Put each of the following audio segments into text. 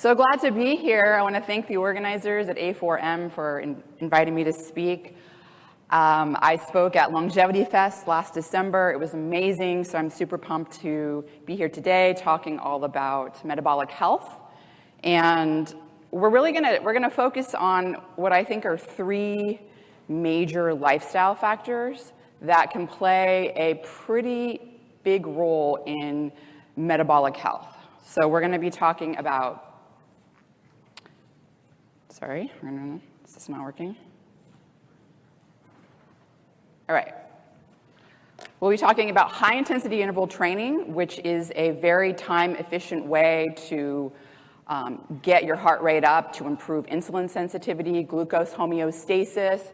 So glad to be here. I want to thank the organizers at A4M for inviting me to speak. I spoke at Longevity Fest last December. It was amazing, so I'm super pumped to be here today talking all about metabolic health. And we're gonna focus on what I think are three major lifestyle factors that can play a pretty big role in metabolic health. So we're going to be talking about, is this not working? All right. We'll be talking about high intensity interval training, which is a very time efficient way to get your heart rate up to improve insulin sensitivity, glucose homeostasis,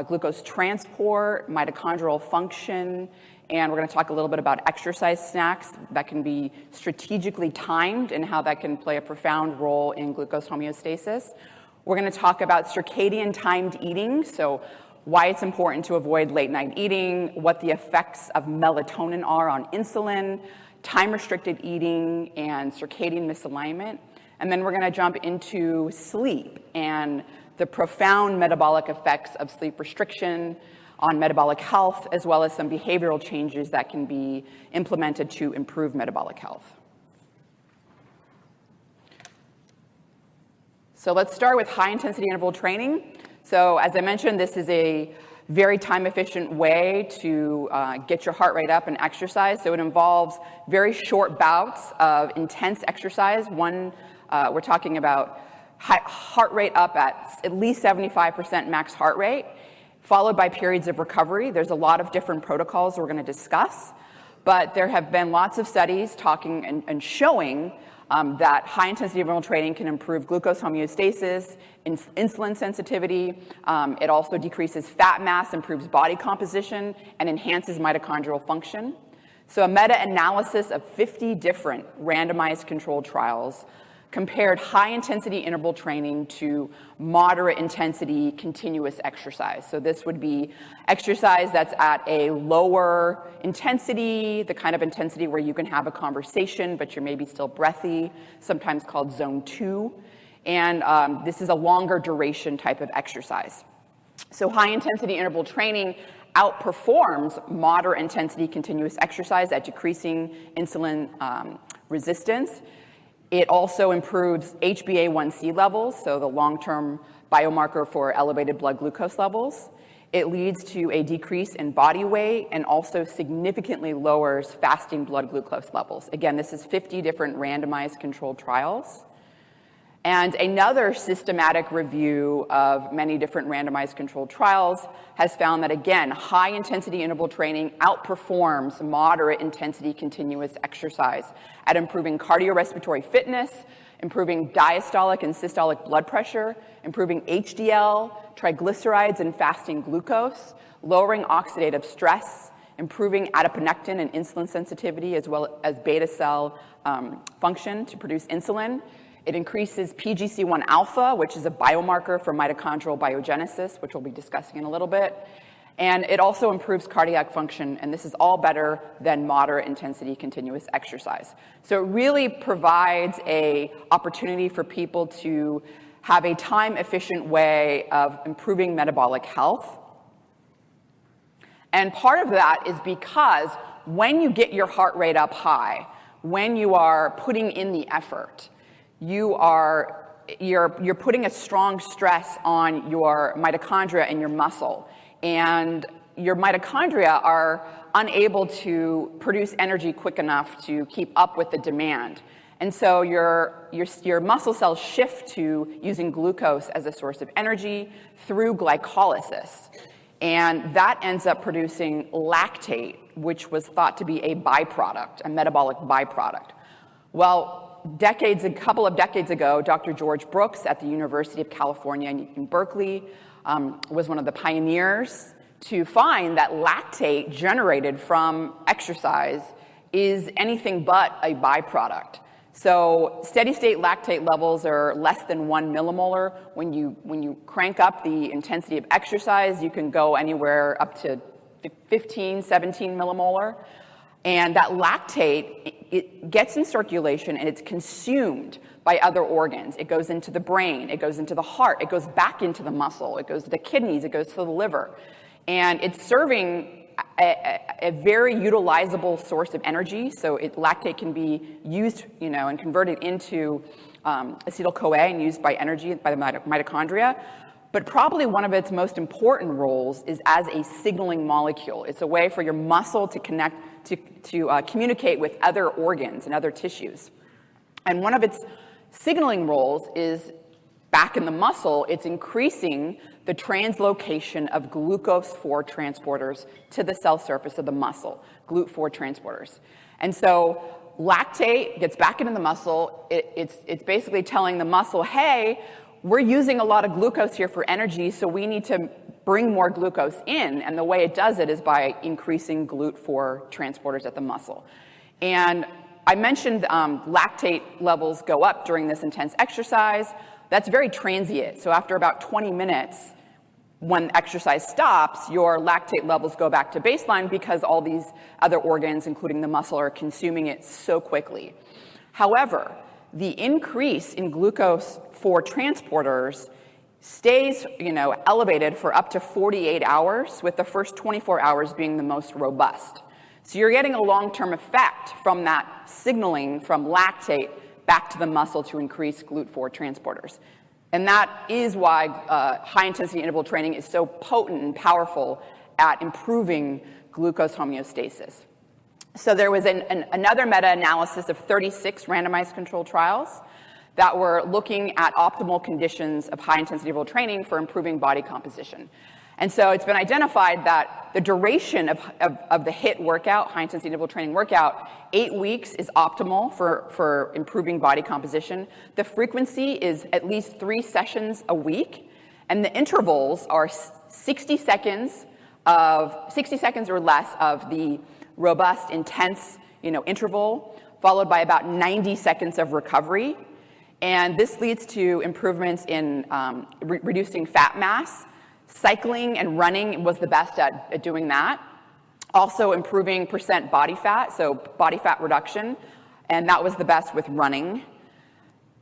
glucose transport, mitochondrial function, and we're going to talk a little bit about exercise snacks that can be strategically timed and how that can play a profound role in glucose homeostasis. We're going to talk about circadian-timed eating, so why it's important to avoid late-night eating, what the effects of melatonin are on insulin, time-restricted eating, and circadian misalignment. And then we're going to jump into sleep and the profound metabolic effects of sleep restriction on metabolic health, as well as some behavioral changes that can be implemented to improve metabolic health. So let's start with high-intensity interval training. So as I mentioned, this is a very time-efficient way to get your heart rate up and exercise. So it involves very short bouts of intense exercise. We're talking about heart rate up at least 75% max heart rate, followed by periods of recovery. There's a lot of different protocols we're going to discuss, but there have been lots of studies talking and showing that high-intensity interval training can improve glucose homeostasis, insulin sensitivity. It also decreases fat mass, improves body composition, and enhances mitochondrial function. So a meta-analysis of 50 different randomized controlled trials compared high-intensity interval training to moderate-intensity continuous exercise. So this would be exercise that's at a lower intensity, the kind of intensity where you can have a conversation, but you're maybe still breathy, sometimes called zone 2. And this is a longer duration type of exercise. So high-intensity interval training outperforms moderate-intensity continuous exercise at decreasing insulin resistance. It also improves HbA1c levels, so the long-term biomarker for elevated blood glucose levels. It leads to a decrease in body weight and also significantly lowers fasting blood glucose levels. Again, this is 50 different randomized controlled trials. And another systematic review of many different randomized controlled trials has found that, again, high-intensity interval training outperforms moderate-intensity continuous exercise at improving cardiorespiratory fitness, improving diastolic and systolic blood pressure, improving HDL, triglycerides and fasting glucose, lowering oxidative stress, improving adiponectin and insulin sensitivity, as well as beta cell function to produce insulin. It increases PGC1 alpha, which is a biomarker for mitochondrial biogenesis, which we'll be discussing in a little bit. And it also improves cardiac function, and this is all better than moderate intensity continuous exercise. So it really provides an opportunity for people to have a time-efficient way of improving metabolic health. And part of that is because when you get your heart rate up high, when you are putting in the effort, you're putting a strong stress on your mitochondria and your muscle, and your mitochondria are unable to produce energy quick enough to keep up with the demand. And so your muscle cells shift to using glucose as a source of energy through glycolysis. And that ends up producing lactate, which was thought to be a byproduct, a metabolic byproduct. Well, a couple of decades ago, Dr. George Brooks at the University of California in Berkeley was one of the pioneers to find that lactate generated from exercise is anything but a byproduct. So steady-state lactate levels are less than 1 millimolar. When you crank up the intensity of exercise, you can go anywhere up to 15, 17 millimolar. And that lactate, it gets in circulation and it's consumed by other organs. It goes into the brain, it goes into the heart, it goes back into the muscle, it goes to the kidneys, it goes to the liver. And it's serving a very utilizable source of energy. So lactate can be used, and converted into acetyl-CoA and used by energy by the mitochondria. But probably one of its most important roles is as a signaling molecule. It's a way for your muscle to connect, to communicate with other organs and other tissues. And one of its signaling roles is back in the muscle, it's increasing the translocation of glucose-4 transporters to the cell surface of the muscle, GLUT4 transporters. And so lactate gets back into the muscle. It's basically telling the muscle, hey, we're using a lot of glucose here for energy, so we need to bring more glucose in. And the way it does it is by increasing GLUT4 transporters at the muscle. And I mentioned lactate levels go up during this intense exercise. That's very transient. So after about 20 minutes, when exercise stops, your lactate levels go back to baseline because all these other organs, including the muscle, are consuming it so quickly. However, the increase in glucose-4 transporters stays, elevated for up to 48 hours, with the first 24 hours being the most robust. So you're getting a long-term effect from that signaling from lactate back to the muscle to increase GLUT4 transporters. And that is why high-intensity interval training is so potent and powerful at improving glucose homeostasis. So there was another meta-analysis of 36 randomized controlled trials that were looking at optimal conditions of high-intensity interval training for improving body composition. And so it's been identified that the duration of the HIIT workout, high-intensity interval training workout, 8 weeks is optimal for improving body composition. The frequency is at least 3 sessions a week, and the intervals are 60 seconds or less of the robust, intense, interval, followed by about 90 seconds of recovery. And this leads to improvements in reducing fat mass. Cycling and running was the best at doing that. Also improving percent body fat, so body fat reduction, and that was the best with running.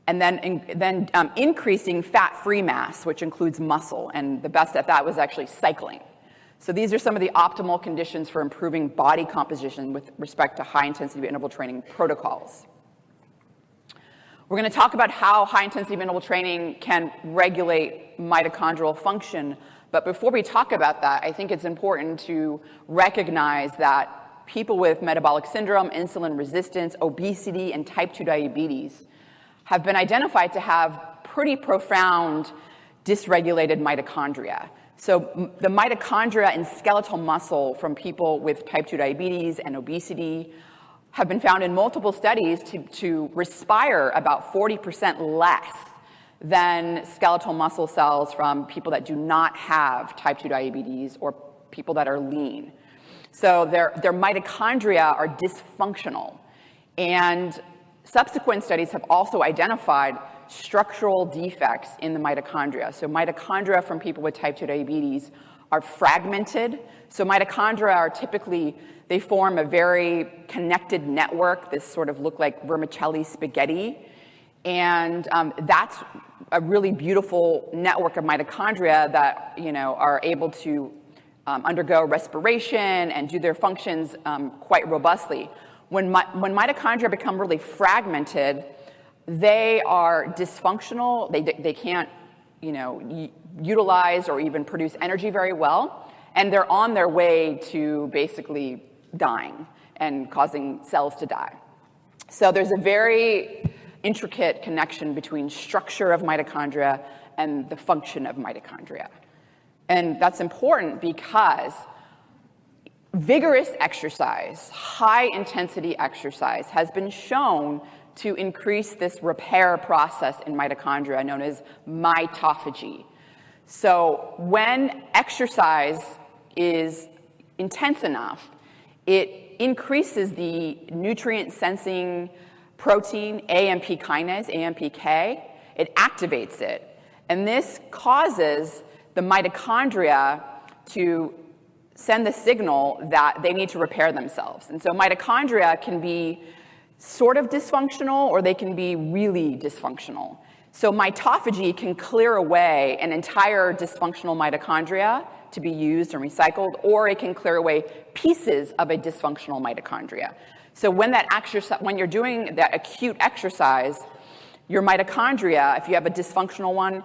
And then increasing fat-free mass, which includes muscle, and the best at that was actually cycling. So these are some of the optimal conditions for improving body composition with respect to high-intensity interval training protocols. We're going to talk about how high-intensity interval training can regulate mitochondrial function. But before we talk about that, I think it's important to recognize that people with metabolic syndrome, insulin resistance, obesity, and type 2 diabetes have been identified to have pretty profound dysregulated mitochondria. So the mitochondria in skeletal muscle from people with type 2 diabetes and obesity have been found in multiple studies to respire about 40% less than skeletal muscle cells from people that do not have type 2 diabetes or people that are lean. So their mitochondria are dysfunctional. And subsequent studies have also identified structural defects in the mitochondria. So mitochondria from people with type 2 diabetes are fragmented. So mitochondria are typically, they form a very connected network. This sort of look like vermicelli spaghetti. And that's a really beautiful network of mitochondria that, are able to undergo respiration and do their functions quite robustly. When mitochondria become really fragmented, they are dysfunctional. They can't, utilize or even produce energy very well, and they're on their way to basically dying and causing cells to die. So there's a very intricate connection between structure of mitochondria and the function of mitochondria. And that's important because vigorous exercise, high-intensity exercise, has been shown to increase this repair process in mitochondria known as mitophagy. So when exercise is intense enough, it increases the nutrient-sensing protein AMP kinase, AMPK. It activates it. And this causes the mitochondria to send the signal that they need to repair themselves. And so mitochondria can be sort of dysfunctional or they can be really dysfunctional. So mitophagy can clear away an entire dysfunctional mitochondria to be used and recycled, or it can clear away pieces of a dysfunctional mitochondria. So when you're doing that acute exercise, your mitochondria, if you have a dysfunctional one,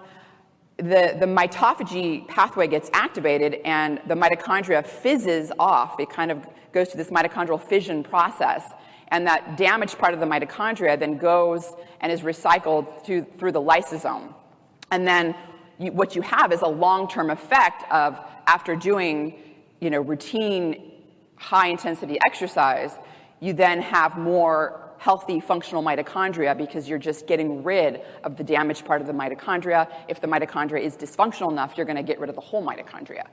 the mitophagy pathway gets activated and the mitochondria fizzes off. It kind of goes through this mitochondrial fission process, and that damaged part of the mitochondria then goes and is recycled through the lysosome. And then what you have is a long-term effect of, after doing routine high-intensity exercise, you then have more healthy functional mitochondria because you're just getting rid of the damaged part of the mitochondria. If the mitochondria is dysfunctional enough, you're going to get rid of the whole mitochondria.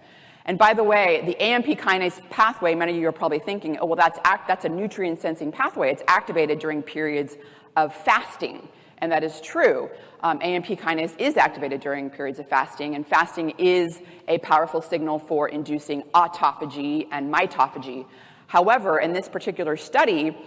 And by the way, the AMP kinase pathway, many of you are probably thinking, oh, well, that's a nutrient-sensing pathway. It's activated during periods of fasting. And that is true. AMP kinase is activated during periods of fasting, and fasting is a powerful signal for inducing autophagy and mitophagy. However, in this particular study,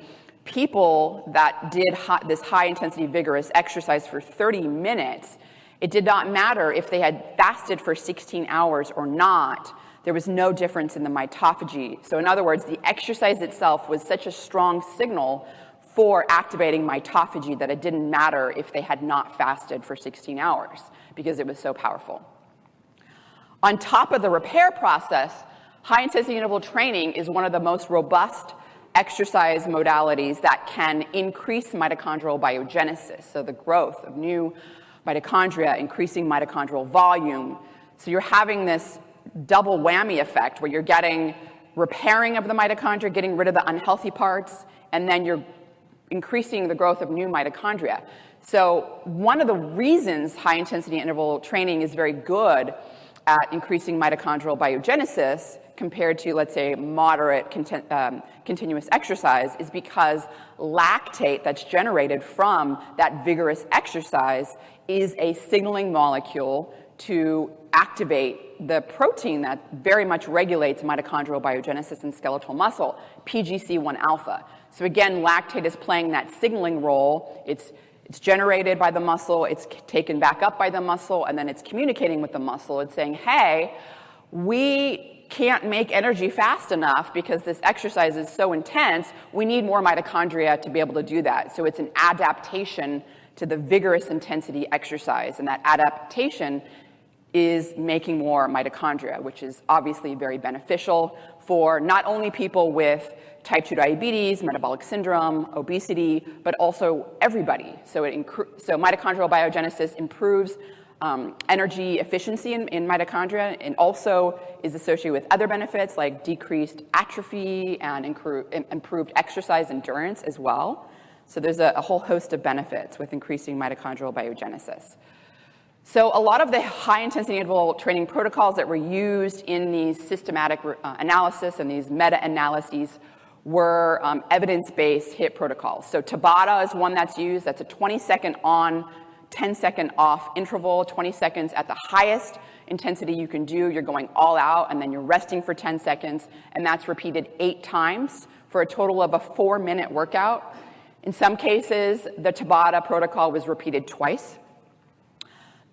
people that did this high-intensity vigorous exercise for 30 minutes, it did not matter if they had fasted for 16 hours or not. There was no difference in the mitophagy. So in other words, the exercise itself was such a strong signal for activating mitophagy that it didn't matter if they had not fasted for 16 hours because it was so powerful. On top of the repair process, high-intensity interval training is one of the most robust exercise modalities that can increase mitochondrial biogenesis, so the growth of new mitochondria, increasing mitochondrial volume. So you're having this double whammy effect where you're getting repairing of the mitochondria, getting rid of the unhealthy parts, and then you're increasing the growth of new mitochondria. So one of the reasons high-intensity interval training is very good at increasing mitochondrial biogenesis compared to, let's say, moderate continuous exercise is because lactate that's generated from that vigorous exercise is a signaling molecule to activate the protein that very much regulates mitochondrial biogenesis in skeletal muscle, PGC1 alpha. So again, lactate is playing that signaling role. It's generated by the muscle, it's taken back up by the muscle, and then it's communicating with the muscle. It's saying, hey, we can't make energy fast enough because this exercise is so intense. We need more mitochondria to be able to do that. So it's an adaptation to the vigorous intensity exercise, and that adaptation is making more mitochondria, which is obviously very beneficial for not only people with type 2 diabetes, metabolic syndrome, obesity, but also everybody. So mitochondrial biogenesis improves energy efficiency in mitochondria, and also is associated with other benefits like decreased atrophy and improved exercise endurance as well. So there's a whole host of benefits with increasing mitochondrial biogenesis. So a lot of the high-intensity interval training protocols that were used in these systematic analysis and these meta-analyses were evidence-based HIIT protocols. So Tabata is one that's used. That's a 20-second on, 10-second off interval, 20 seconds at the highest intensity you can do. You're going all out, and then you're resting for 10 seconds, and that's repeated 8 times for a total of a 4-minute workout. In some cases, the Tabata protocol was repeated twice.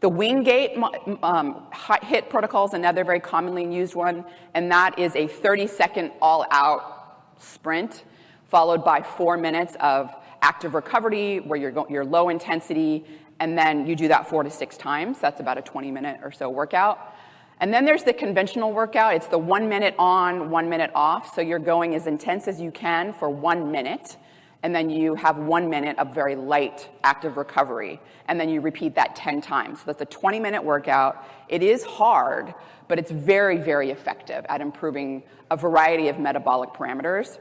The Wingate HIIT protocol is another very commonly used one, and that is a 30-second all-out sprint followed by 4 minutes of active recovery where you're low intensity, and then you do that 4 to 6 times. That's about a 20-minute or so workout. And then there's the conventional workout. It's the 1 minute on, 1 minute off. So you're going as intense as you can for 1 minute, and then you have 1 minute of very light active recovery, and then you repeat that 10 times. So that's a 20-minute workout. It is hard, but it's very, very effective at improving a variety of metabolic parameters.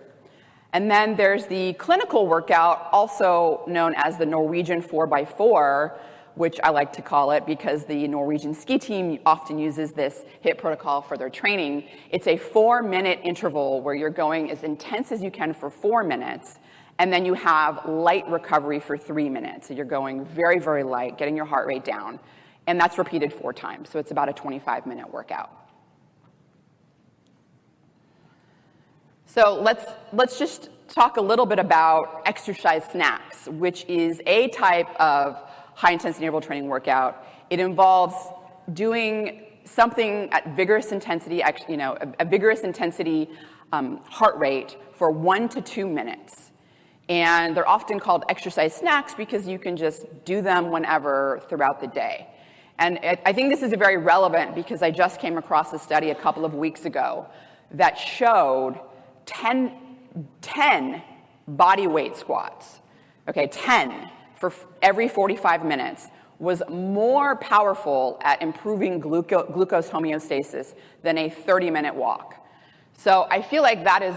And then there's the clinical workout, also known as the Norwegian 4x4, which I like to call it because the Norwegian ski team often uses this HIIT protocol for their training. It's a 4-minute interval where you're going as intense as you can for 4 minutes, and then you have light recovery for 3 minutes. So you're going very, very light, getting your heart rate down, and that's repeated 4 times. So it's about a 25-minute workout. So let's just talk a little bit about exercise snacks, which is a type of high-intensity interval training workout. It involves doing something at vigorous intensity, a vigorous intensity heart rate for 1 to 2 minutes. And they're often called exercise snacks because you can just do them whenever throughout the day. And I think this is very relevant because I just came across a study a couple of weeks ago that showed 10 body weight squats, 10 for every 45 minutes was more powerful at improving glucose homeostasis than a 30-minute walk. So I feel like that is,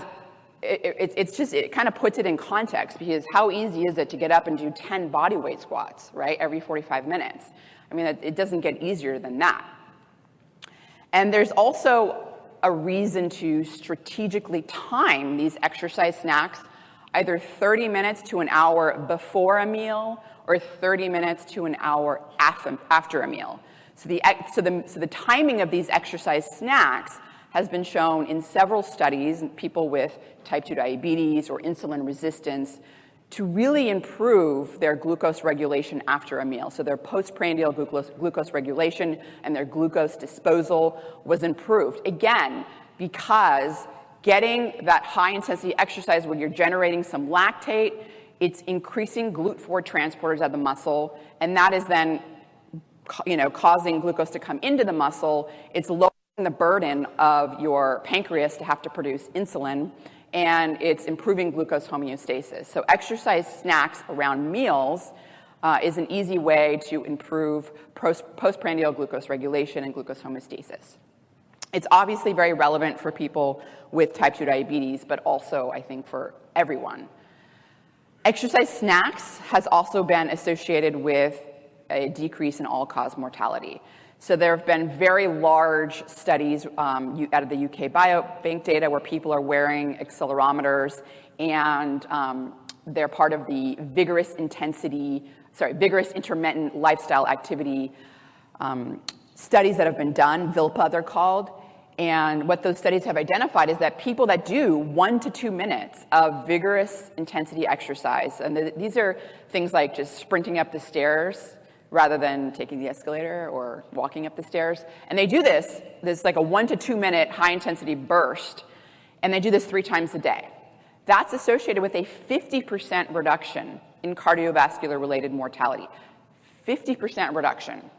it kind of puts it in context, because how easy is it to get up and do 10 body weight squats, right, every 45 minutes? I mean, it doesn't get easier than that. And there's also a reason to strategically time these exercise snacks, either 30 minutes to an hour before a meal or 30 minutes to an hour after a meal. So the timing of these exercise snacks has been shown in several studies in people with type 2 diabetes or insulin resistance to really improve their glucose regulation after a meal. So their postprandial glucose regulation and their glucose disposal was improved. Again, because getting that high-intensity exercise where you're generating some lactate, it's increasing GLUT4 transporters of the muscle, and that is then causing glucose to come into the muscle. It's lowering the burden of your pancreas to have to produce insulin, and it's improving glucose homeostasis. So exercise snacks around meals is an easy way to improve postprandial glucose regulation and glucose homeostasis. It's obviously very relevant for people with type 2 diabetes, but also, I think, for everyone. Exercise snacks has also been associated with a decrease in all-cause mortality. So there have been very large studies out of the UK Biobank data where people are wearing accelerometers, and they're part of the vigorous intermittent lifestyle activity studies that have been done, VILPA they're called. And what those studies have identified is that people that do 1 to 2 minutes of vigorous intensity exercise, and these are things like just sprinting up the stairs rather than taking the escalator or walking up the stairs. And they do this like a 1 to 2 minute high intensity burst, and they do this 3 times a day. That's associated with a 50% reduction in cardiovascular related mortality. 50% reduction.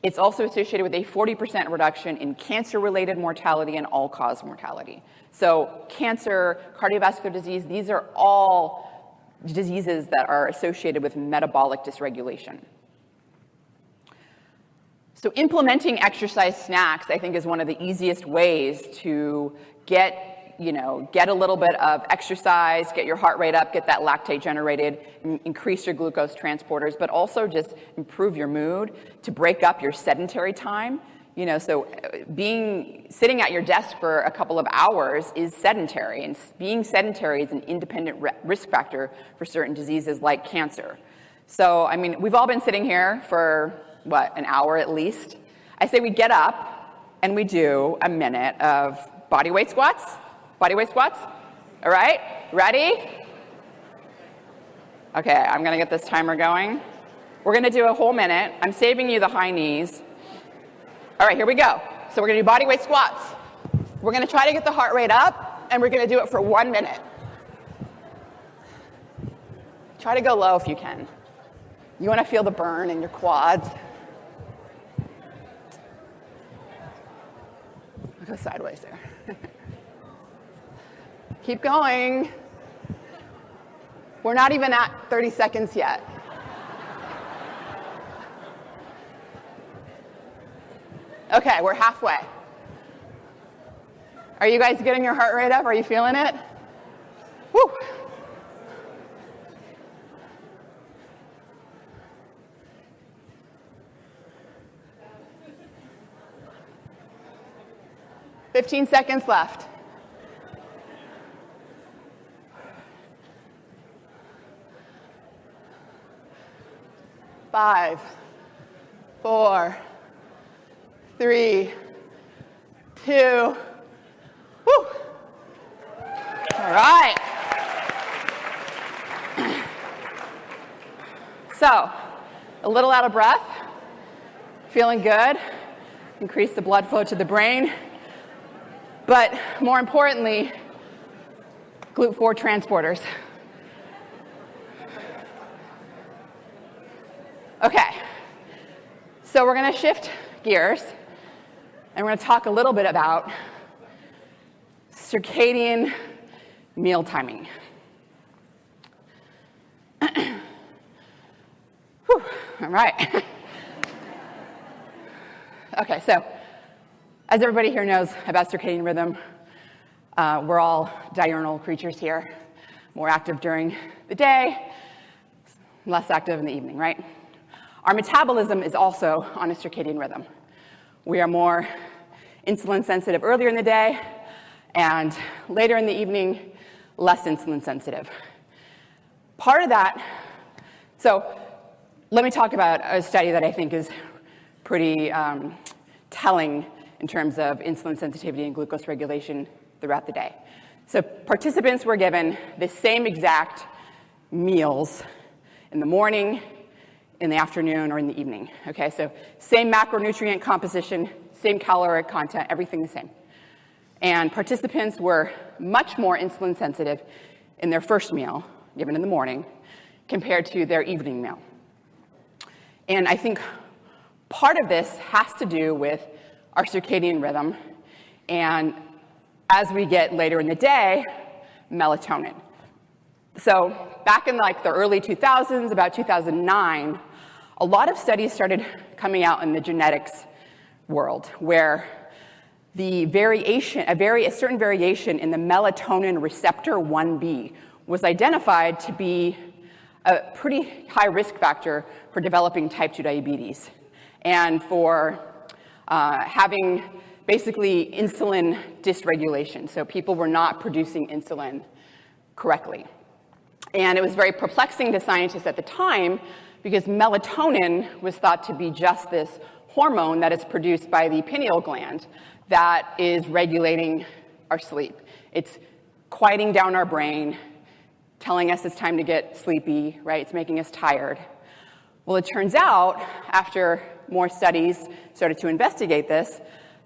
It's also associated with a 40% reduction in cancer-related mortality and all-cause mortality. So cancer, cardiovascular disease, these are all diseases that are associated with metabolic dysregulation. So implementing exercise snacks, I think, is one of the easiest ways to get a little bit of exercise, get your heart rate up, get that lactate generated, increase your glucose transporters, but also just improve your mood, to break up your sedentary time. So sitting at your desk for a couple of hours is sedentary, and being sedentary is an independent risk factor for certain diseases like cancer. So, I mean, we've all been sitting here for, an hour at least. I say we get up and we do a minute of body weight squats. Body weight squats? All right, ready? Okay, I'm gonna get this timer going. We're gonna do a whole minute. I'm saving you the high knees. All right, here we go. So we're gonna do body weight squats. We're gonna try to get the heart rate up, and we're gonna do it for 1 minute. Try to go low if you can. You wanna feel the burn in your quads. I'll go sideways there. Keep going. We're not even at 30 seconds yet. Okay, we're halfway. Are you guys getting your heart rate up? Are you feeling it? Woo! "15 seconds left. 5, 4, 3, 2, woo! All right. So, a little out of breath, feeling good, increase the blood flow to the brain, but more importantly, GLUT4 transporters. Okay, so we're going to shift gears, and we're going to talk a little bit about circadian meal timing. Whew, all right. Okay, so as everybody here knows about circadian rhythm, we're all diurnal creatures here, more active during the day, less active in the evening, right? Our metabolism is also on a circadian rhythm. We are more insulin sensitive earlier in the day, and later in the evening, less insulin sensitive. Part of that, so let me talk about a study that I think is pretty telling in terms of insulin sensitivity and glucose regulation throughout the day. So participants were given the same exact meals in the morning, in the afternoon, or in the evening. Okay, so same macronutrient composition, same caloric content, everything the same. And participants were much more insulin sensitive in their first meal, given in the morning, compared to their evening meal. And I think part of this has to do with our circadian rhythm, and as we get later in the day, melatonin. So back in like the early 2000s, about 2009, a lot of studies started coming out in the genetics world where the variation, a certain variation in the melatonin receptor 1B was identified to be a pretty high risk factor for developing type 2 diabetes and for having basically insulin dysregulation. So people were not producing insulin correctly. And it was very perplexing to scientists at the time because melatonin was thought to be just this hormone that is produced by the pineal gland that is regulating our sleep. It's quieting down our brain, telling us it's time to get sleepy, right? It's making us tired. Well, it turns out, after more studies started to investigate this,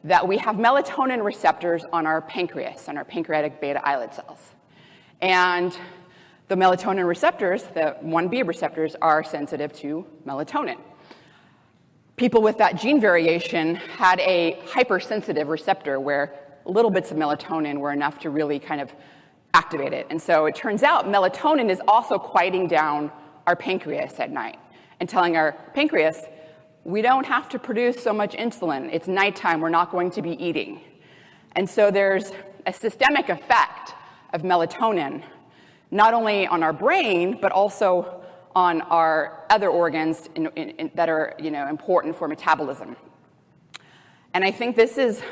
that we have melatonin receptors on our pancreas, on our pancreatic beta islet cells. And the melatonin receptors, the 1B receptors, are sensitive to melatonin. People with that gene variation had a hypersensitive receptor where little bits of melatonin were enough to really kind of activate it. And so it turns out melatonin is also quieting down our pancreas at night and telling our pancreas, we don't have to produce so much insulin. It's nighttime. We're not going to be eating. And so there's a systemic effect of melatonin, not only on our brain, but also on our other organs that are important for metabolism. And I think this is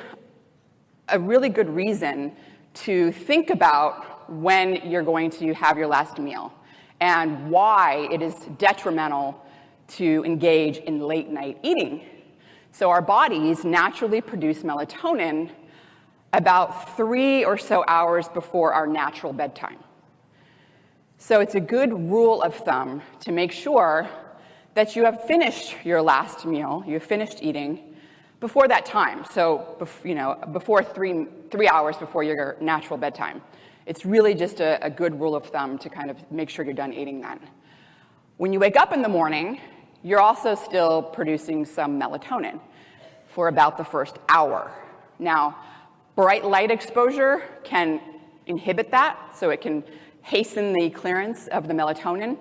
a really good reason to think about when you're going to have your last meal and why it is detrimental to engage in late night eating. So our bodies naturally produce melatonin about 3 or so hours before our natural bedtime. So it's a good rule of thumb to make sure that you have finished your last meal, you have finished eating before that time. So, before 3 hours before your natural bedtime. It's really just a good rule of thumb to kind of make sure you're done eating then. When you wake up in the morning, you're also still producing some melatonin for about the first hour. Now, bright light exposure can inhibit that, so it can hasten the clearance of the melatonin.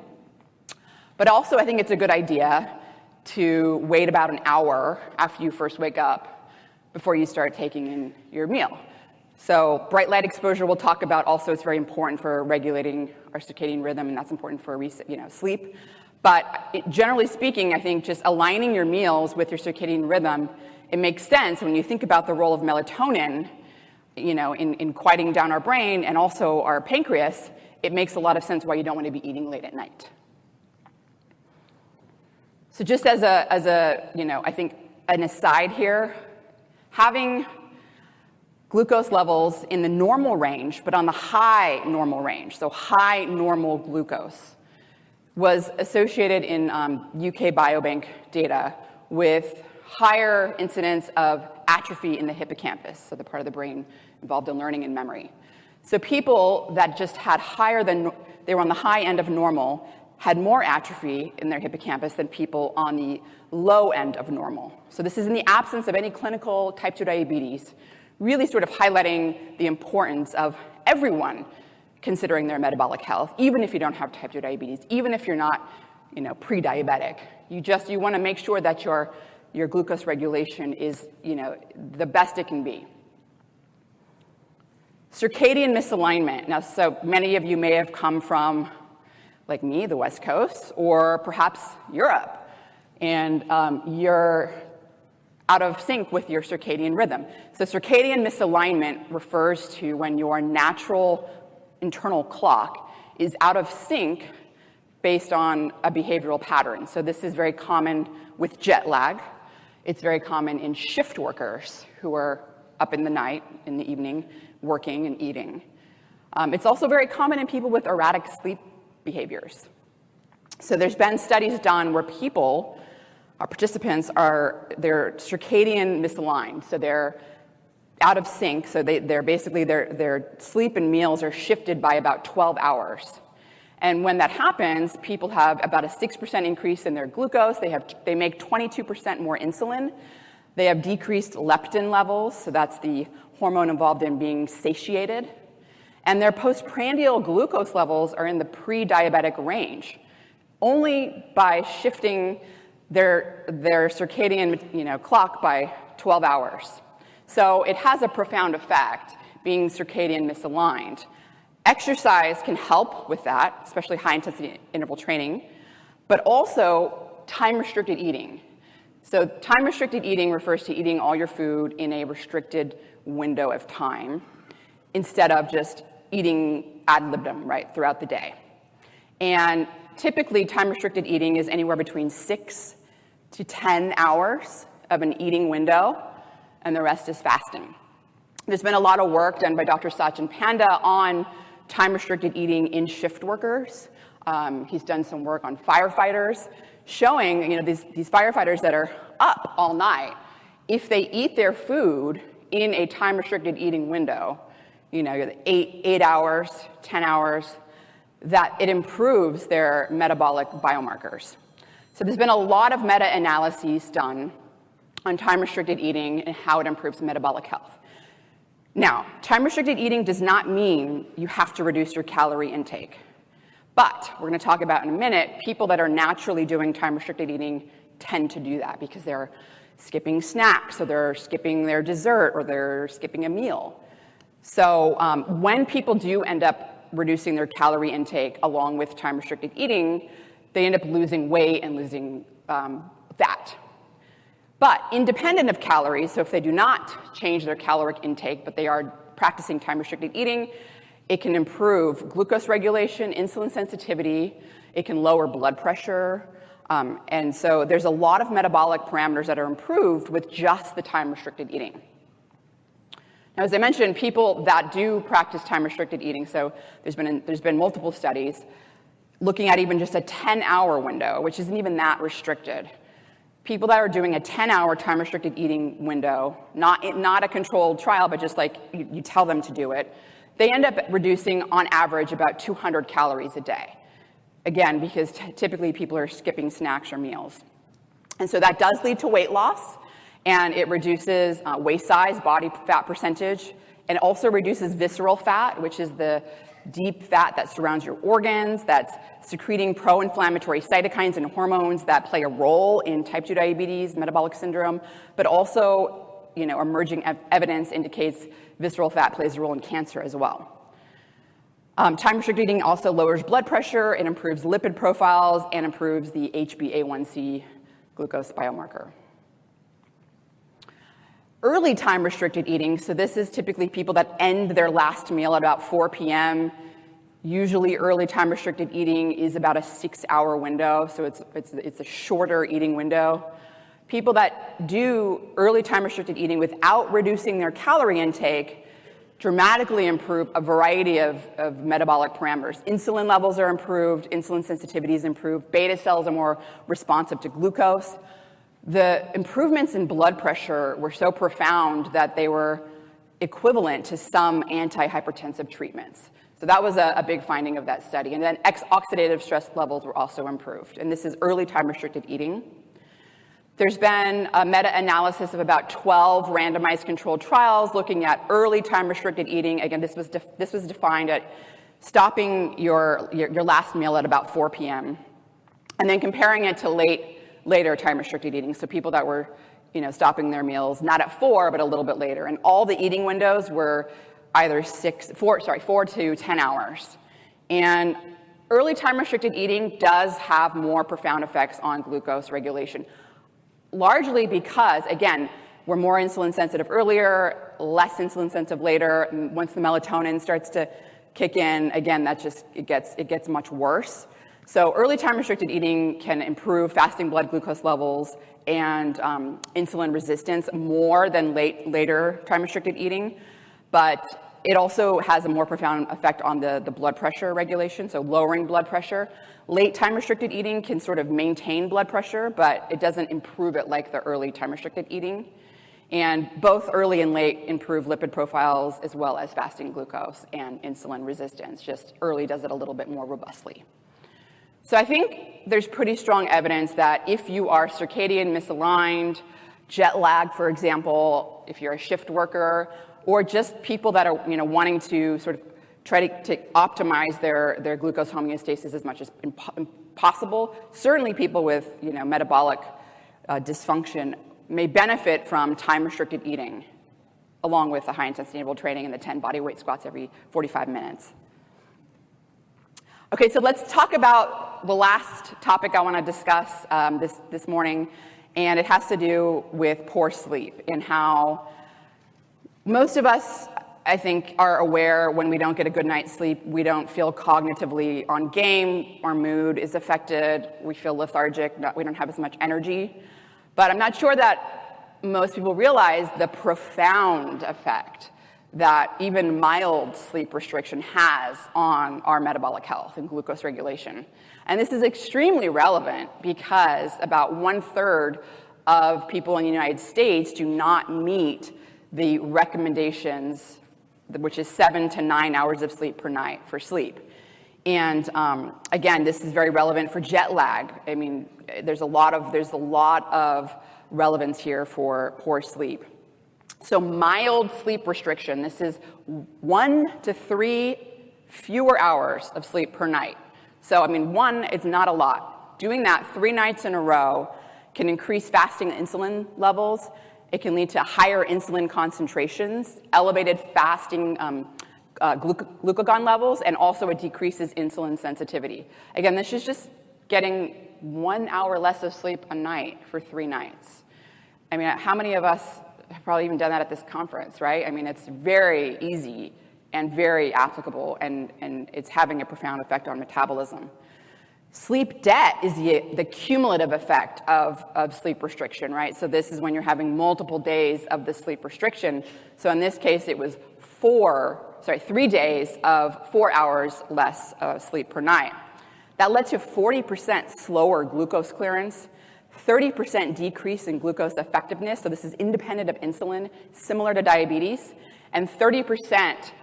But also, I think it's a good idea to wait about an hour after you first wake up before you start taking in your meal. So bright light exposure we'll talk about also is very important for regulating our circadian rhythm, and that's important for sleep. But generally speaking, I think just aligning your meals with your circadian rhythm, it makes sense when you think about the role of melatonin, in quieting down our brain and also our pancreas. It makes a lot of sense why you don't want to be eating late at night. So just as I think an aside here, having glucose levels in the normal range, but on the high normal range, so high normal glucose, was associated in UK Biobank data with higher incidence of atrophy in the hippocampus, so the part of the brain involved in learning and memory. So people that just had they were on the high end of normal, had more atrophy in their hippocampus than people on the low end of normal. So this is in the absence of any clinical type 2 diabetes, really sort of highlighting the importance of everyone considering their metabolic health, even if you don't have type 2 diabetes, even if you're not, pre-diabetic. You want to make sure that your glucose regulation is, the best it can be. Circadian misalignment. Now, so many of you may have come from, like me, the West Coast, or perhaps Europe, and you're out of sync with your circadian rhythm. So circadian misalignment refers to when your natural internal clock is out of sync based on a behavioral pattern. So this is very common with jet lag. It's very common in shift workers who are up in the night, in the evening, working and eating. It's also very common in people with erratic sleep behaviors. So there's been studies done where people, participants, they're circadian misaligned. So they're out of sync. So they're basically, their sleep and meals are shifted by about 12 hours. And when that happens, people have about a 6% increase in their glucose. They make 22% more insulin. They have decreased leptin levels, so that's the hormone involved in being satiated. And their postprandial glucose levels are in the pre-diabetic range, only by shifting their circadian clock by 12 hours. So it has a profound effect, being circadian misaligned. Exercise can help with that, especially high-intensity interval training, but also time-restricted eating. So time-restricted eating refers to eating all your food in a restricted window of time instead of just eating ad libitum, right, throughout the day. And typically, time-restricted eating is anywhere between 6 to 10 hours of an eating window, and the rest is fasting. There's been a lot of work done by Dr. Sachin Panda on time-restricted eating in shift workers. He's done some work on firefighters, showing these firefighters that are up all night, if they eat their food in a time-restricted eating window, 8 hours, 10 hours, that it improves their metabolic biomarkers. So there's been a lot of meta-analyses done on time-restricted eating and how it improves metabolic health. Now, time-restricted eating does not mean you have to reduce your calorie intake. But we're going to talk about in a minute, people that are naturally doing time-restricted eating tend to do that because they're skipping snacks, or they're skipping their dessert, or they're skipping a meal. So when people do end up reducing their calorie intake along with time-restricted eating, they end up losing weight and losing fat. But independent of calories, so if they do not change their caloric intake, but they are practicing time-restricted eating, it can improve glucose regulation, insulin sensitivity, it can lower blood pressure, and so there's a lot of metabolic parameters that are improved with just the time-restricted eating. Now, as I mentioned, people that do practice time-restricted eating, so there's been multiple studies looking at even just a 10-hour window, which isn't even that restricted. People that are doing a 10-hour time-restricted eating window, not a controlled trial, but just like you tell them to do it, they end up reducing, on average, about 200 calories a day. Again, because typically people are skipping snacks or meals. And so that does lead to weight loss, and it reduces waist size, body fat percentage, and also reduces visceral fat, which is the deep fat that surrounds your organs, that's secreting pro-inflammatory cytokines and hormones that play a role in type 2 diabetes, metabolic syndrome, but also, emerging evidence indicates visceral fat plays a role in cancer as well. Time-restricted eating also lowers blood pressure, it improves lipid profiles, and improves the HbA1c glucose biomarker. Early time-restricted eating, so this is typically people that end their last meal at about 4 p.m. Usually early time-restricted eating is about a 6-hour window, so it's a shorter eating window. People that do early time-restricted eating without reducing their calorie intake dramatically improve a variety of metabolic parameters. Insulin levels are improved, insulin sensitivity is improved, beta cells are more responsive to glucose. The improvements in blood pressure were so profound that they were equivalent to some antihypertensive treatments. So that was a big finding of that study. And then oxidative stress levels were also improved. And this is early time-restricted eating. There's been a meta-analysis of about 12 randomized controlled trials looking at early time-restricted eating. Again, this was defined at stopping your last meal at about 4 p.m. and then comparing it to later time-restricted eating. So people that were, stopping their meals not at 4 but a little bit later. And all the eating windows were either 4 to 10 hours. And early time-restricted eating does have more profound effects on glucose regulation. Largely because, again, we're more insulin sensitive earlier, less insulin sensitive later. And once the melatonin starts to kick in, again, it gets much worse. So early time-restricted eating can improve fasting blood glucose levels and insulin resistance more than later time-restricted eating. But it also has a more profound effect on the blood pressure regulation, so lowering blood pressure. Late time-restricted eating can sort of maintain blood pressure, but it doesn't improve it like the early time-restricted eating. And both early and late improve lipid profiles as well as fasting glucose and insulin resistance. Just early does it a little bit more robustly. So I think there's pretty strong evidence that if you are circadian misaligned, jet lag, for example, if you're a shift worker, or just people that are wanting to sort of try to optimize their glucose homeostasis as much as possible. Certainly people with metabolic dysfunction may benefit from time-restricted eating, along with the high-intensity interval training and the 10 bodyweight squats every 45 minutes. Okay, so let's talk about the last topic I want to discuss this morning, and it has to do with poor sleep and how most of us, I think, are aware when we don't get a good night's sleep, we don't feel cognitively on game, our mood is affected, we feel lethargic, we don't have as much energy. But I'm not sure that most people realize the profound effect that even mild sleep restriction has on our metabolic health and glucose regulation. And this is extremely relevant because about 1/3 of people in the United States do not meet the recommendations, which is 7 to 9 hours of sleep per night for sleep. And again, this is very relevant for jet lag. I mean, there's a lot of relevance here for poor sleep. So mild sleep restriction, this is 1 to 3 fewer hours of sleep per night. So, 1 is not a lot. Doing that 3 nights in a row can increase fasting insulin levels. It can lead to higher insulin concentrations, elevated fasting glucagon levels, and also it decreases insulin sensitivity. Again, this is just getting 1 hour less of sleep a night for 3 nights. How many of us have probably even done that at this conference, right? It's very easy and very applicable, and it's having a profound effect on metabolism. Sleep debt is the cumulative effect of sleep restriction, right? So this is when you're having multiple days of the sleep restriction. So in this case, it was 3 days of 4 hours less sleep per night. That led to 40% slower glucose clearance, 30% decrease in glucose effectiveness, so this is independent of insulin, similar to diabetes, and 30%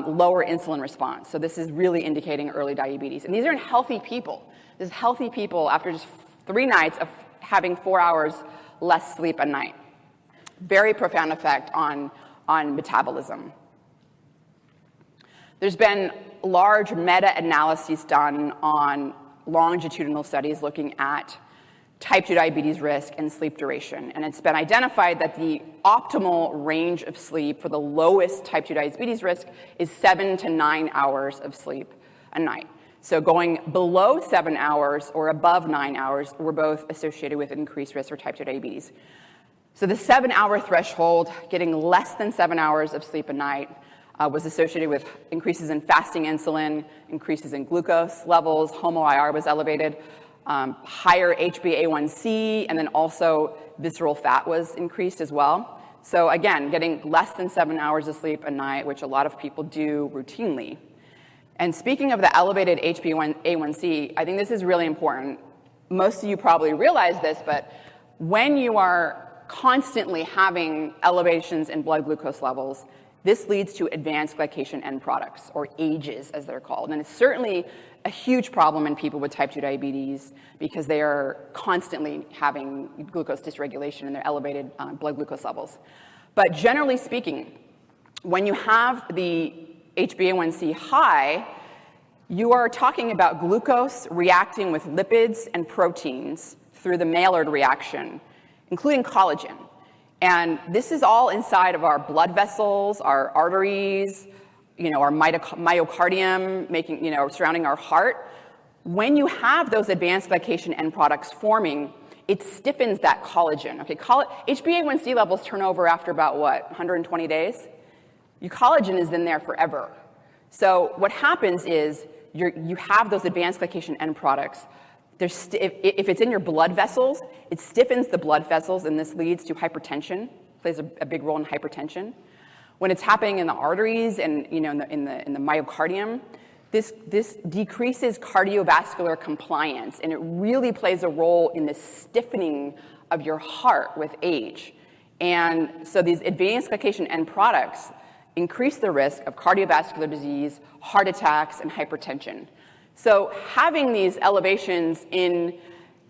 lower insulin response. So this is really indicating early diabetes. And these are in healthy people. This is healthy people after just 3 nights of having 4 hours less sleep a night. Very profound effect on metabolism. There's been large meta-analyses done on longitudinal studies looking at type 2 diabetes risk and sleep duration. And it's been identified that the optimal range of sleep for the lowest type 2 diabetes risk is 7 to 9 hours of sleep a night. So going below 7 hours or above 9 hours were both associated with increased risk for type 2 diabetes. So the 7-hour threshold, getting less than 7 hours of sleep a night, was associated with increases in fasting insulin, increases in glucose levels, HOMO-IR was elevated, higher HbA1c, and then also visceral fat was increased as well. So again, getting less than 7 hours of sleep a night, which a lot of people do routinely. And speaking of the elevated HbA1c, I think this is really important. Most of you probably realize this, but when you are constantly having elevations in blood glucose levels, this leads to advanced glycation end products, or AGEs as they're called. And it's certainly a huge problem in people with type 2 diabetes because they are constantly having glucose dysregulation in their elevated blood glucose levels. But generally speaking, when you have the HbA1c high, you are talking about glucose reacting with lipids and proteins through the Maillard reaction, including collagen. And this is all inside of our blood vessels, our arteries, our myocardium, surrounding our heart. When you have those advanced glycation end products forming, it stiffens that collagen. Okay, HbA1c levels turn over after about 120 days? Your collagen is in there forever. So what happens is you have those advanced glycation end products. If it's in your blood vessels, it stiffens the blood vessels, and this leads to hypertension, plays a big role in hypertension. When it's happening in the arteries and in the myocardium, this decreases cardiovascular compliance, and it really plays a role in the stiffening of your heart with age. And so these advanced glycation end products increase the risk of cardiovascular disease, heart attacks, and hypertension. So having these elevations in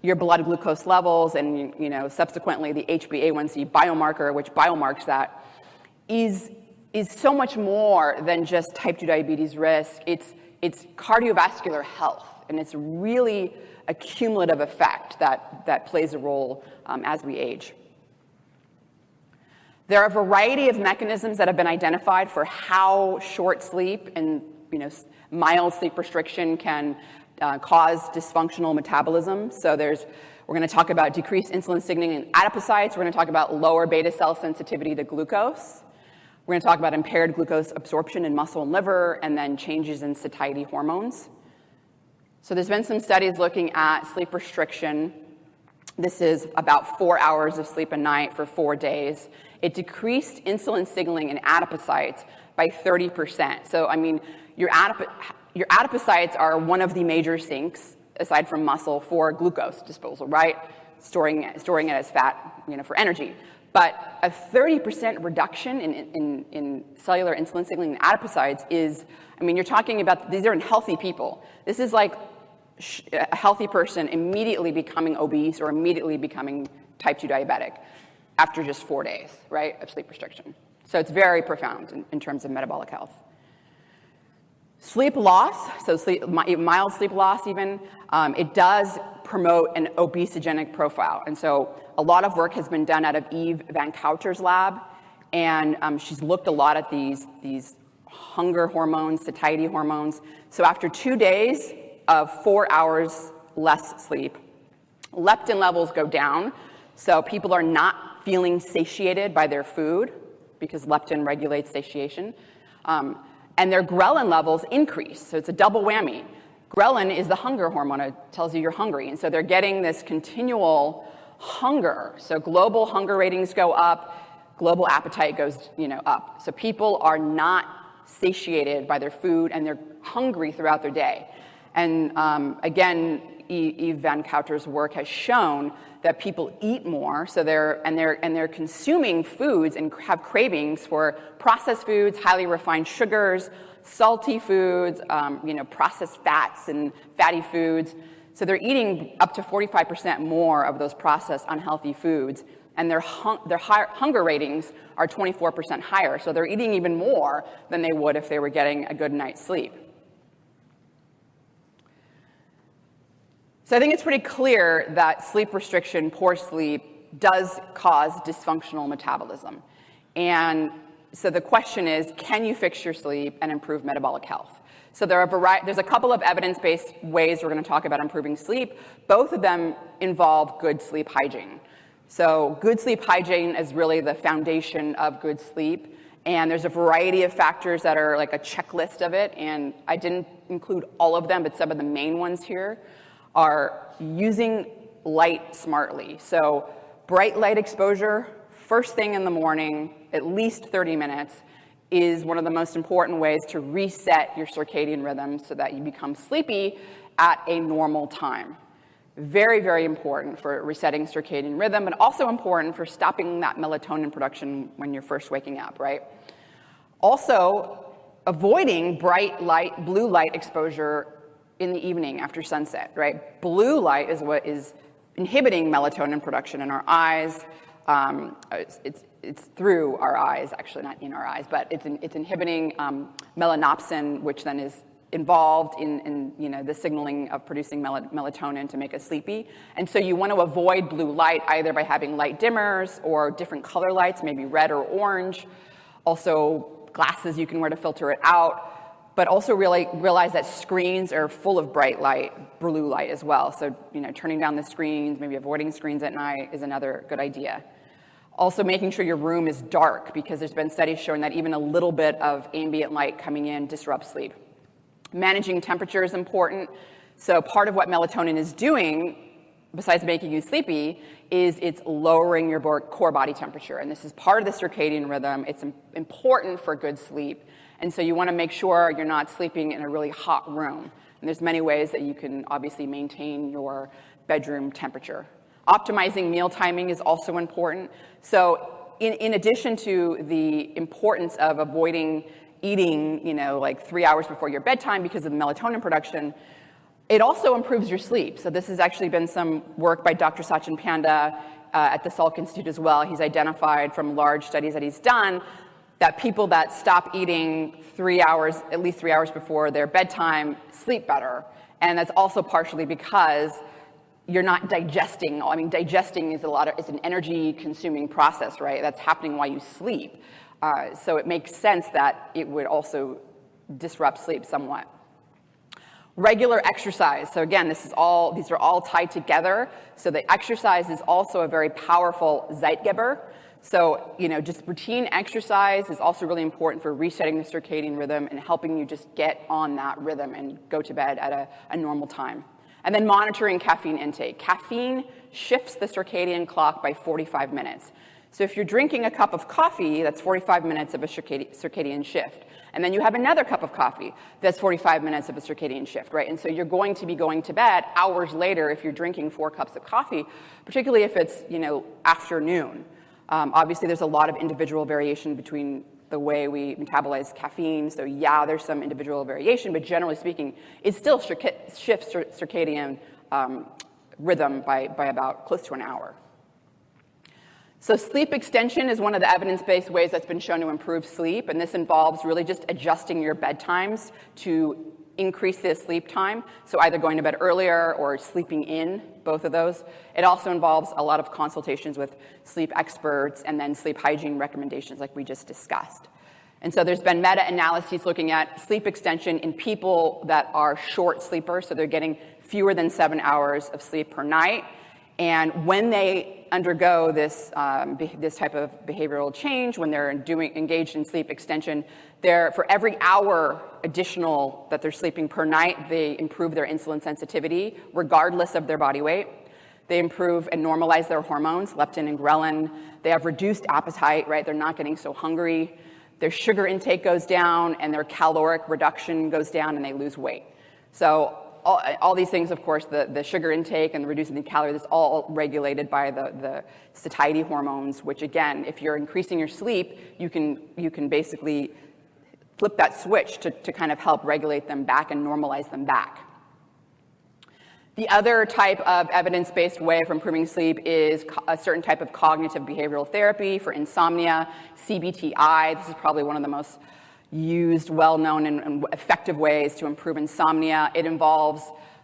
your blood glucose levels and subsequently the HbA1c biomarker, which biomarks that, is so much more than just type 2 diabetes risk. It's cardiovascular health, and it's really a cumulative effect that plays a role as we age. There are a variety of mechanisms that have been identified for how short sleep and mild sleep restriction can cause dysfunctional metabolism. So we're going to talk about decreased insulin signaling in adipocytes. We're going to talk about lower beta cell sensitivity to glucose. We're going to talk about impaired glucose absorption in muscle and liver, and then changes in satiety hormones. So there's been some studies looking at sleep restriction. This is about 4 hours of sleep a night for 4 days. It decreased insulin signaling in adipocytes by 30%. So, your adipocytes are one of the major sinks, aside from muscle, for glucose disposal, right? Storing it as fat, for energy. But a 30% reduction in cellular insulin signaling in adipocytes is, you're talking about, these are in healthy people. This is like a healthy person immediately becoming obese or immediately becoming type 2 diabetic after just 4 days, right, of sleep restriction. So it's very profound in terms of metabolic health. Sleep loss, so mild sleep loss even, it does promote an obesogenic profile. And so a lot of work has been done out of Eve Van Couter's lab, and she's looked a lot at these hunger hormones, satiety hormones. So after 2 days of 4 hours less sleep, leptin levels go down. So people are not feeling satiated by their food because leptin regulates satiation. And their ghrelin levels increase. So it's a double whammy. Ghrelin is the hunger hormone. It tells you you're hungry. And so they're getting this continual hunger. So global hunger ratings go up. Global appetite goes up. So people are not satiated by their food, and they're hungry throughout their day. And again, Eve Van Couter's work has shown that people eat more, so they're consuming foods and have cravings for processed foods, highly refined sugars, salty foods, processed fats and fatty foods. So they're eating up to 45% more of those processed unhealthy foods, and their hunger ratings are 24% higher. So they're eating even more than they would if they were getting a good night's sleep. So I think it's pretty clear that sleep restriction, poor sleep, does cause dysfunctional metabolism. And so the question is, can you fix your sleep and improve metabolic health? So there's a couple of evidence-based ways we're going to talk about improving sleep. Both of them involve good sleep hygiene. So good sleep hygiene is really the foundation of good sleep. And there's a variety of factors that are like a checklist of it. And I didn't include all of them, but some of the main ones here are using light smartly. So bright light exposure, first thing in the morning, at least 30 minutes, is one of the most important ways to reset your circadian rhythm so that you become sleepy at a normal time. Very, very important for resetting circadian rhythm, but also important for stopping that melatonin production when you're first waking up, right? Also, avoiding bright light, blue light exposure in the evening after sunset, right? Blue light is what is inhibiting melatonin production in our eyes. It's through our eyes, actually not in our eyes, but it's inhibiting melanopsin, which then is involved in the signaling of producing melatonin to make us sleepy. And so you want to avoid blue light either by having light dimmers or different color lights, maybe red or orange. Also glasses you can wear to filter it out, but also really realize that screens are full of bright light, blue light as well. So turning down the screens, maybe avoiding screens at night is another good idea. Also making sure your room is dark, because there's been studies showing that even a little bit of ambient light coming in disrupts sleep. Managing temperature is important. So part of what melatonin is doing, besides making you sleepy, is it's lowering your core body temperature. And this is part of the circadian rhythm. It's important for good sleep. And so you want to make sure you're not sleeping in a really hot room. And there's many ways that you can obviously maintain your bedroom temperature. Optimizing meal timing is also important. So in addition to the importance of avoiding eating, like 3 hours before your bedtime because of melatonin production, it also improves your sleep. So this has actually been some work by Dr. Sachin Panda at the Salk Institute as well. He's identified from large studies that he's done that people that stop eating at least 3 hours before their bedtime sleep better. And that's also partially because you're not digesting. I mean, digesting is it's an energy consuming process, right? That's happening while you sleep. So it makes sense that it would also disrupt sleep somewhat. Regular exercise. So again, these are all tied together. So the exercise is also a very powerful Zeitgeber. So, just routine exercise is also really important for resetting the circadian rhythm and helping you just get on that rhythm and go to bed at a normal time. And then monitoring caffeine intake. Caffeine shifts the circadian clock by 45 minutes. So if you're drinking a cup of coffee, that's 45 minutes of a circadian shift. And then you have another cup of coffee, that's 45 minutes of a circadian shift, right? And so you're going to be going to bed hours later if you're drinking 4 cups of coffee, particularly if it's, afternoon. Obviously, there's a lot of individual variation between the way we metabolize caffeine. So yeah, there's some individual variation, but generally speaking, it still shifts circadian rhythm by about close to an hour. So sleep extension is one of the evidence-based ways that's been shown to improve sleep, and this involves really just adjusting your bedtimes to increase the sleep time, so either going to bed earlier or sleeping in, both of those. It also involves a lot of consultations with sleep experts and then sleep hygiene recommendations like we just discussed. And so there's been meta-analyses looking at sleep extension in people that are short sleepers, so they're getting fewer than 7 hours of sleep per night. And when they undergo this type of behavioral change, when they're engaged in sleep extension, for every hour additional that they're sleeping per night, they improve their insulin sensitivity, regardless of their body weight. They improve and normalize their hormones, leptin and ghrelin. They have reduced appetite, right? They're not getting so hungry. Their sugar intake goes down, and their caloric reduction goes down, and they lose weight. So all these things, of course, the sugar intake and the reducing the calories, it's all regulated by the satiety hormones, which again, if you're increasing your sleep, you can basically flip that switch to kind of help regulate them back and normalize them back. The other type of evidence-based way of improving sleep is a certain type of cognitive behavioral therapy for insomnia, CBT-I. This is probably one of the most used, well-known, and effective ways to improve insomnia. It involves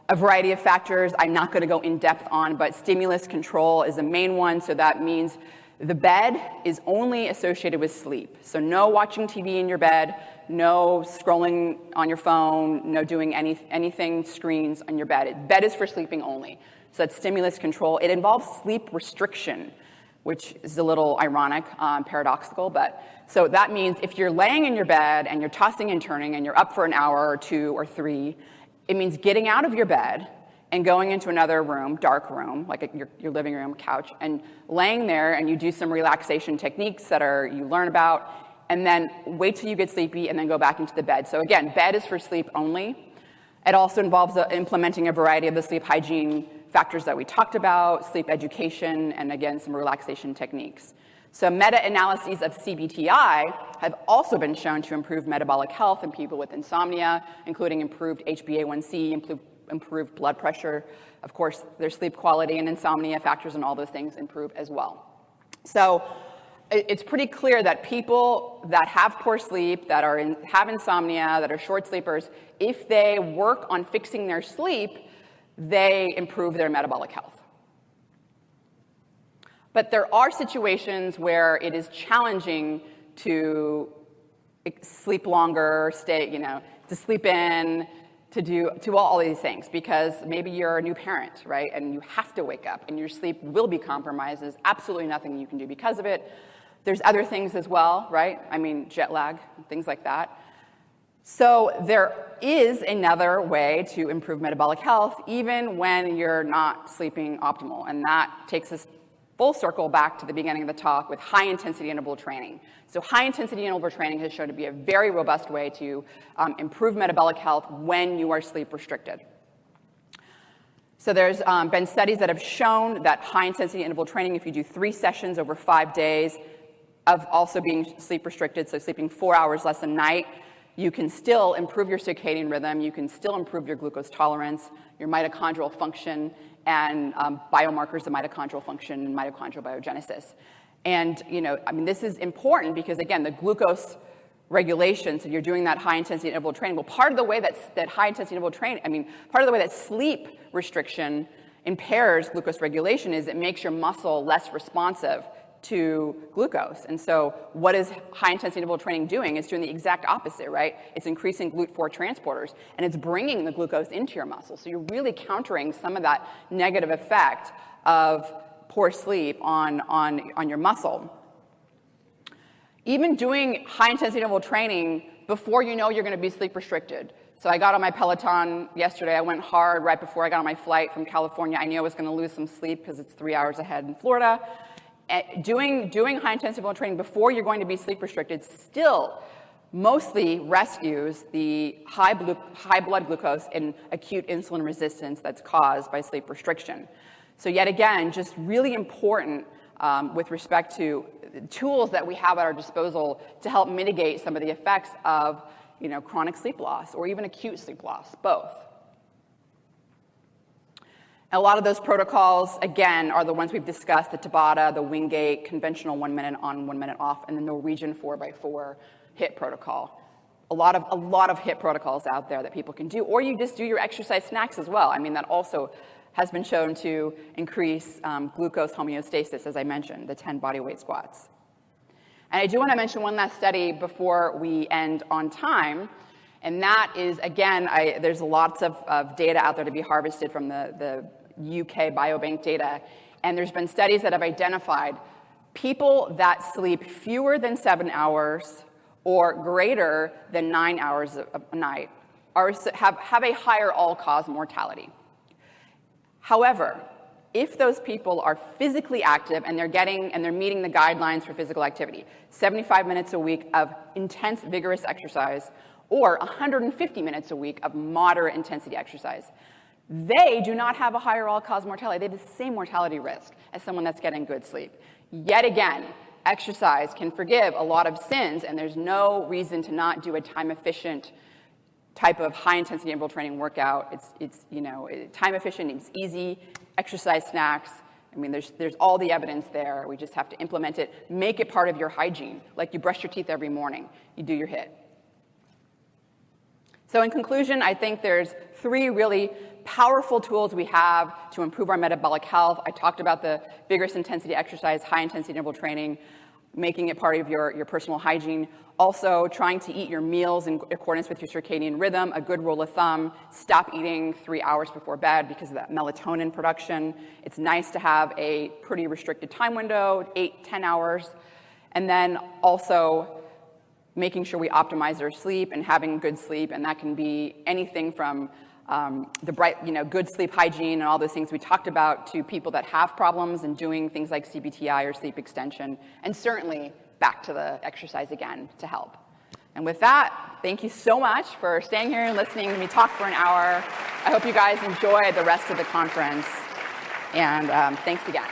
a variety of factors I'm not going to go in depth on, but stimulus control is the main one. So that means the bed is only associated with sleep. So no watching TV in your bed, no scrolling on your phone, no doing anything screens on your bed. Bed is for sleeping only. So that's stimulus control. It involves sleep restriction, which is a little ironic, paradoxical, but so that means if you're laying in your bed and you're tossing and turning and you're up for an hour or 2 or 3, it means getting out of your bed, and going into another room, dark room, like your living room, couch, and laying there, and you do some relaxation techniques that you learn about, and then wait till you get sleepy and then go back into the bed. So again, bed is for sleep only. It also involves implementing a variety of the sleep hygiene factors that we talked about, sleep education, and again, some relaxation techniques. So meta-analyses of CBT-I have also been shown to improve metabolic health in people with insomnia, including improved HbA1c, improved blood pressure. Of course, their sleep quality and insomnia factors and all those things improve as well. So it's pretty clear that people that have poor sleep, that have insomnia, that are short sleepers, if they work on fixing their sleep, they improve their metabolic health. But there are situations where it is challenging to sleep longer, to sleep in, to do all these things, because maybe you're a new parent, right? And you have to wake up, and your sleep will be compromised. There's absolutely nothing you can do because of it. There's other things as well, right? I mean, jet lag, things like that. So there is another way to improve metabolic health, even when you're not sleeping optimal, and that takes us full circle back to the beginning of the talk with high-intensity interval training. So high-intensity interval training has shown to be a very robust way to improve metabolic health when you are sleep restricted. So there's been studies that have shown that high-intensity interval training, if you do 3 sessions over 5 days of also being sleep restricted, so sleeping 4 hours less a night, you can still improve your circadian rhythm, you can still improve your glucose tolerance, your mitochondrial function, and biomarkers of mitochondrial function and mitochondrial biogenesis. And, this is important because, again, the glucose regulation, so you're doing that high-intensity interval training. Well, part of the way that high-intensity interval training, part of the way that sleep restriction impairs glucose regulation is it makes your muscle less responsive to glucose. And so what is high-intensity interval training doing? It's doing the exact opposite, right? It's increasing GLUT4 transporters, and it's bringing the glucose into your muscle. So you're really countering some of that negative effect of poor sleep on your muscle. Even doing high-intensity interval training before you know you're going to be sleep restricted. So I got on my Peloton yesterday. I went hard right before I got on my flight from California. I knew I was going to lose some sleep because it's 3 hours ahead in Florida. Doing high-intensity interval training before you're going to be sleep restricted still mostly rescues the high blood glucose and acute insulin resistance that's caused by sleep restriction. So yet again, just really important with respect to tools that we have at our disposal to help mitigate some of the effects of chronic sleep loss or even acute sleep loss, both. A lot of those protocols, again, are the ones we've discussed, the Tabata, the Wingate, conventional 1 minute on, 1 minute off, and the Norwegian 4x4 HIIT protocol. A lot of HIIT protocols out there that people can do, or you just do your exercise snacks as well. That also has been shown to increase glucose homeostasis, as I mentioned, the 10 body weight squats. And I do want to mention one last study before we end on time, and that is, again, there's lots of data out there to be harvested from the UK Biobank data, and there's been studies that have identified people that sleep fewer than 7 hours or greater than 9 hours a night have a higher all-cause mortality. However, if those people are physically active and they're meeting the guidelines for physical activity, 75 minutes a week of intense, vigorous exercise, or 150 minutes a week of moderate intensity exercise, they do not have a higher all-cause mortality. They have the same mortality risk as someone that's getting good sleep. Yet again, exercise can forgive a lot of sins, and there's no reason to not do a time-efficient type of high-intensity interval training workout. It's time-efficient, it's easy, exercise snacks. There's all the evidence there. We just have to implement it, make it part of your hygiene. Like you brush your teeth every morning, you do your HIIT. So in conclusion, I think there's 3 really powerful tools we have to improve our metabolic health. I talked about the vigorous intensity exercise, high-intensity interval training, making it part of your personal hygiene. Also, trying to eat your meals in accordance with your circadian rhythm. A good rule of thumb, stop eating 3 hours before bed because of that melatonin production. It's nice to have a pretty restricted time window, 8-10 hours. And then also making sure we optimize our sleep and having good sleep, and that can be anything from the bright, good sleep hygiene and all those things we talked about, to people that have problems and doing things like CBT-I or sleep extension, and certainly back to the exercise again to help. And with that, thank you so much for staying here and listening to me talk for an hour. I hope you guys enjoy the rest of the conference, and thanks again.